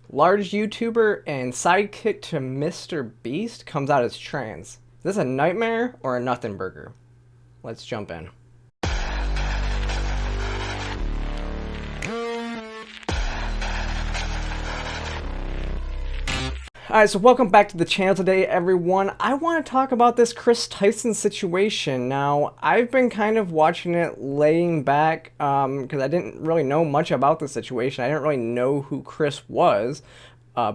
Large YouTuber and sidekick to MrBeast comes out as trans. Is this a nightmare or a nothing burger? Let's jump in. Alright, so welcome back to the channel today, everyone. I want to talk about this Tyson situation. Now, I've been kind of watching it laying back because I didn't really know much about the situation. I didn't really know who Chris was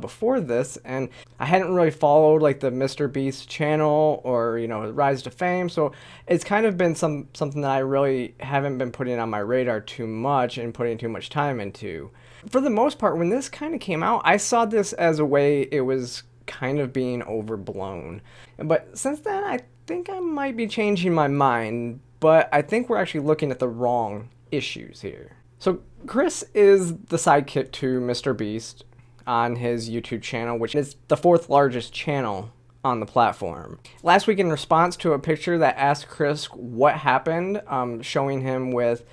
before this, and I hadn't really followed like the MrBeast channel or, you know, rise to fame. So it's kind of been something that I really haven't been putting on my radar too much and putting too much time into. For the most part, when this kind of came out, I saw this as a way it was kind of being overblown. But since then, I think I might be changing my mind, but I think we're actually looking at the wrong issues here. So Chris is the sidekick to MrBeast on his YouTube channel, which is the 4th largest channel on the platform. Last week, in response to a picture that asked Chris what happened, showing him with,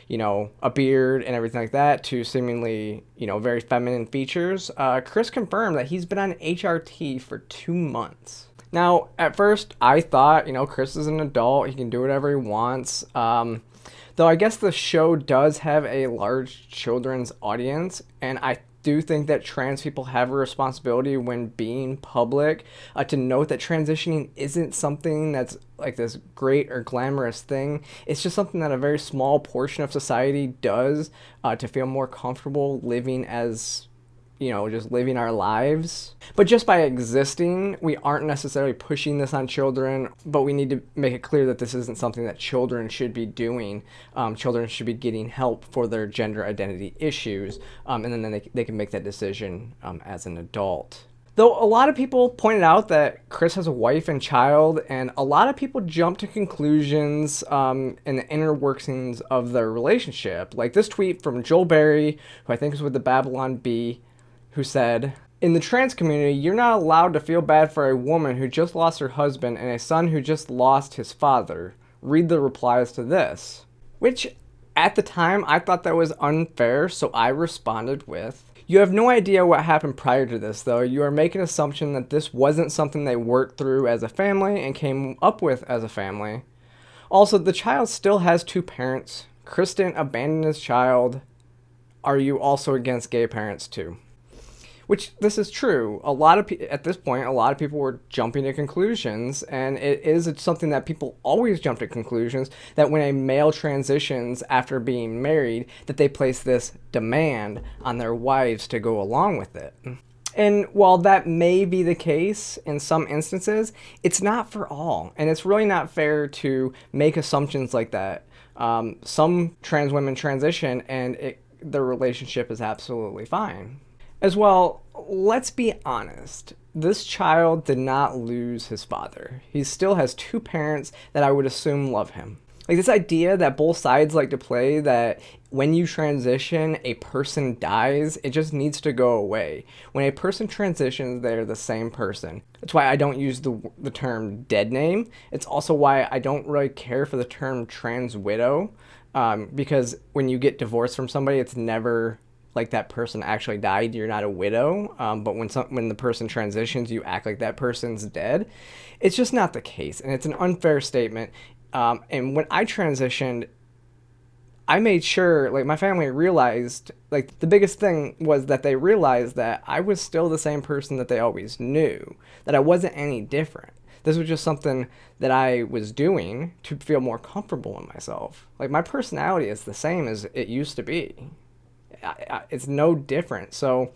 you know, a beard and everything like that, to seemingly, you know, very feminine features, Chris confirmed that he's been on HRT for 2 months. Now, at first, I thought, you know, Chris is an adult, he can do whatever he wants. Though I guess the show does have a large children's audience, and I do think that trans people have a responsibility when being public to note that transitioning isn't something that's like this great or glamorous thing. It's just something that a very small portion of society does to feel more comfortable living as, you know, just living our lives. But just by existing, we aren't necessarily pushing this on children, but we need to make it clear that this isn't something that children should be doing. Children should be getting help for their gender identity issues, and then they can make that decision as an adult. Though a lot of people pointed out that Chris has a wife and child, and a lot of people jump to conclusions in the inner workings of their relationship. Like this tweet from Joel Berry, who I think is with the Babylon Bee, who said, "In the trans community, you're not allowed to feel bad for a woman who just lost her husband and a son who just lost his father. Read the replies to this." Which, at the time, I thought that was unfair, so I responded with, "You have no idea what happened prior to this, though. You are making an assumption that this wasn't something they worked through as a family and came up with as a family. Also, the child still has 2 parents. Chris didn't abandon his child. Are you also against gay parents, too?" Which, this is true. At this point, a lot of people were jumping to conclusions, and it's something that people always jump to conclusions, that when a male transitions after being married, that they place this demand on their wives to go along with it. And while that may be the case in some instances, it's not for all, and it's really not fair to make assumptions like that. Some trans women transition, and their relationship is absolutely fine. As well, let's be honest, this child did not lose his father. He still has 2 parents that I would assume love him. Like this idea that both sides like to play, that when you transition, a person dies, it just needs to go away. When a person transitions, they're the same person. That's why I don't use the term dead name. It's also why I don't really care for the term trans widow, because when you get divorced from somebody, it's never like that person actually died. You're not a widow, but when the person transitions, you act like that person's dead. It's just not the case, and it's an unfair statement. And when I transitioned, I made sure, like, my family realized, like, the biggest thing was that they realized that I was still the same person that they always knew, that I wasn't any different. This was just something that I was doing to feel more comfortable in myself. Like, my personality is the same as it used to be. It's no different. So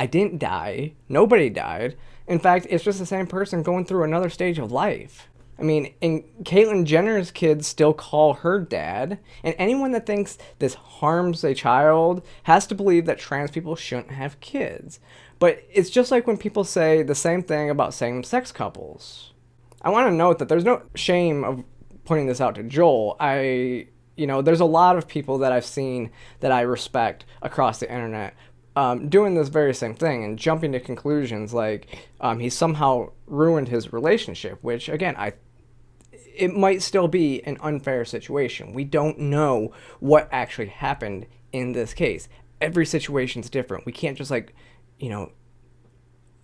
I didn't die. Nobody died. In fact, it's just the same person going through another stage of life. I mean, and Caitlyn Jenner's kids still call her dad, and anyone that thinks this harms a child has to believe that trans people shouldn't have kids. But it's just like when people say the same thing about same-sex couples. I want to note that there's no shame of pointing this out to Joel. You know, there's a lot of people that I've seen that I respect across the internet doing this very same thing and jumping to conclusions like he somehow ruined his relationship, which, again, it might still be an unfair situation. We don't know what actually happened in this case. every situation's different. We can't just like, you know,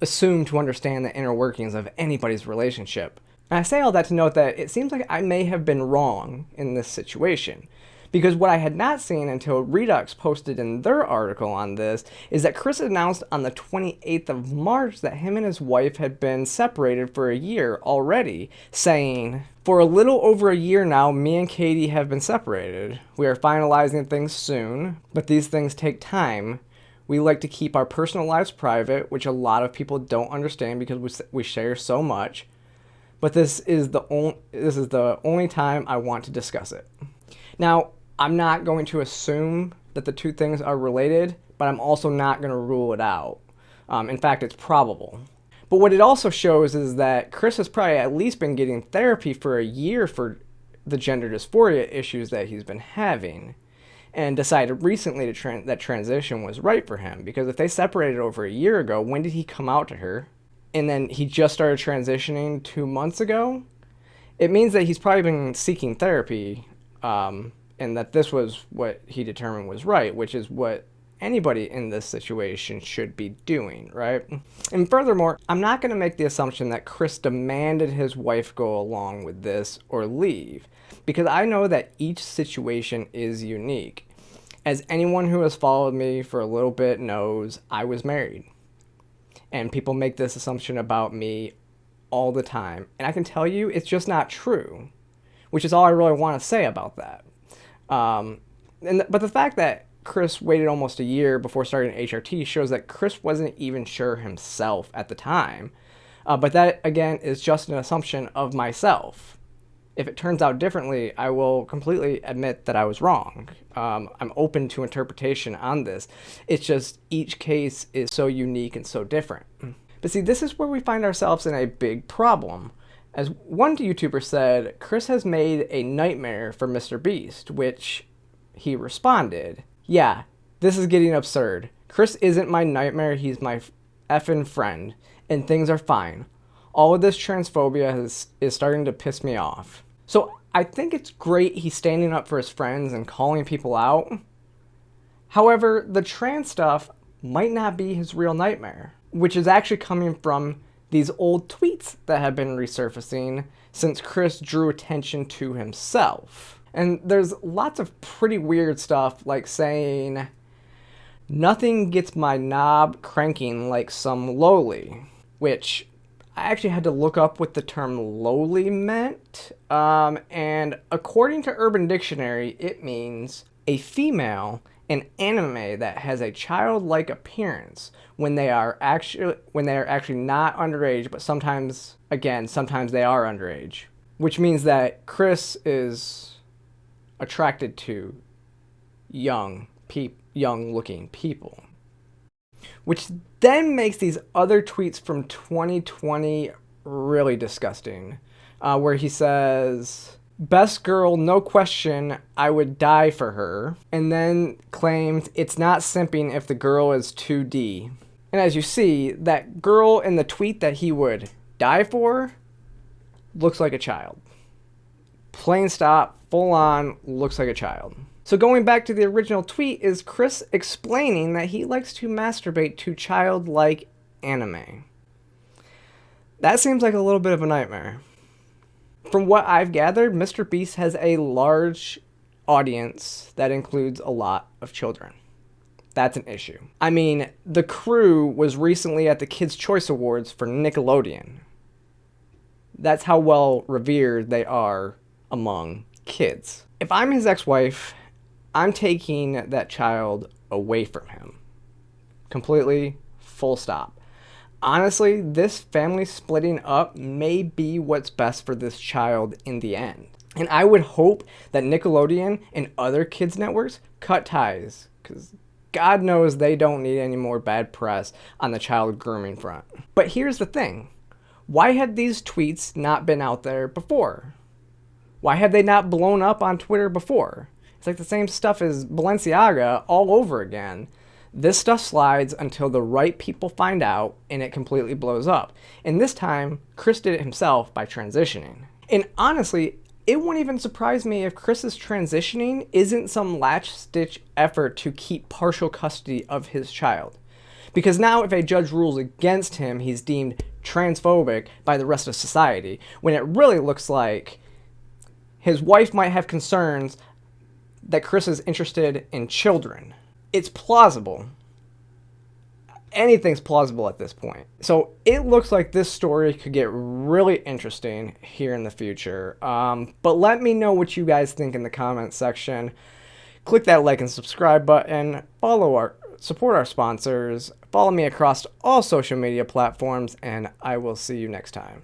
assume to understand the inner workings of anybody's relationship. And I say all that to note that it seems like I may have been wrong in this situation. Because what I had not seen until Redux posted in their article on this is that Chris announced on the 28th of March that him and his wife had been separated for a year already, saying, "For a little over a year now, me and Katie have been separated. We are finalizing things soon, but these things take time. We like to keep our personal lives private, which a lot of people don't understand because we share so much. But this is the only time I want to discuss it." Now, I'm not going to assume that the two things are related, but I'm also not going to rule it out. In fact, it's probable. But what it also shows is that Chris has probably at least been getting therapy for a year for the gender dysphoria issues that he's been having, and decided recently that transition was right for him. Because if they separated over a year ago, when did he come out to her? And then he just started transitioning 2 months ago? It means that he's probably been seeking therapy, and that this was what he determined was right, which is what anybody in this situation should be doing, right? And furthermore, I'm not going to make the assumption that Chris demanded his wife go along with this or leave, because I know that each situation is unique. As anyone who has followed me for a little bit knows, I was married. And people make this assumption about me all the time. And I can tell you, it's just not true, which is all I really want to say about that. But the fact that Chris waited almost a year before starting HRT shows that Chris wasn't even sure himself at the time. But that, again, is just an assumption of myself. If it turns out differently, I will completely admit that I was wrong. I'm open to interpretation on this. It's just each case is so unique and so different. But see, this is where we find ourselves in a big problem. As one YouTuber said, Chris has made a nightmare for MrBeast, which he responded, "Yeah, this is getting absurd. Chris isn't my nightmare, he's my effing friend, and things are fine. All of this transphobia is starting to piss me off." So I think it's great he's standing up for his friends and calling people out. However, the trans stuff might not be his real nightmare, which is actually coming from these old tweets that have been resurfacing since Chris drew attention to himself. And there's lots of pretty weird stuff like saying, "Nothing gets my knob cranking like some lowly," which I actually had to look up what the term lowly meant. And according to Urban Dictionary, it means a female in anime that has a childlike appearance when they are actually not underage, but sometimes they are underage, which means that Chris is attracted to young looking people, which then makes these other tweets from 2020 really disgusting, where he says, "Best girl, no question, I would die for her," and then claimed it's not simping if the girl is 2D. And as you see, that girl in the tweet that he would die for looks like a child. Plain stop, full on, looks like a child. So going back to the original tweet is Chris explaining that he likes to masturbate to childlike anime. That seems like a little bit of a nightmare. From what I've gathered, MrBeast has a large audience that includes a lot of children. That's an issue. I mean, the crew was recently at the Kids' Choice Awards for Nickelodeon. That's how well revered they are among kids. If I'm his ex-wife, I'm taking that child away from him. Completely, full stop. Honestly, this family splitting up may be what's best for this child in the end. And I would hope that Nickelodeon and other kids networks cut ties, because God knows they don't need any more bad press on the child grooming front. But here's the thing. Why had these tweets not been out there before? Why had they not blown up on Twitter before? It's like the same stuff as Balenciaga all over again. This stuff slides until the right people find out and it completely blows up. And this time, Chris did it himself by transitioning. And honestly, it wouldn't even surprise me if Chris's transitioning isn't some last-ditch effort to keep partial custody of his child. Because now if a judge rules against him, he's deemed transphobic by the rest of society, when it really looks like his wife might have concerns that Chris is interested in children. It's plausible. Anything's plausible at this point. So it looks like this story could get really interesting here in the future. But let me know what you guys think in the comments section. Click that like and subscribe button. Support our sponsors. Follow me across all social media platforms, and I will see you next time.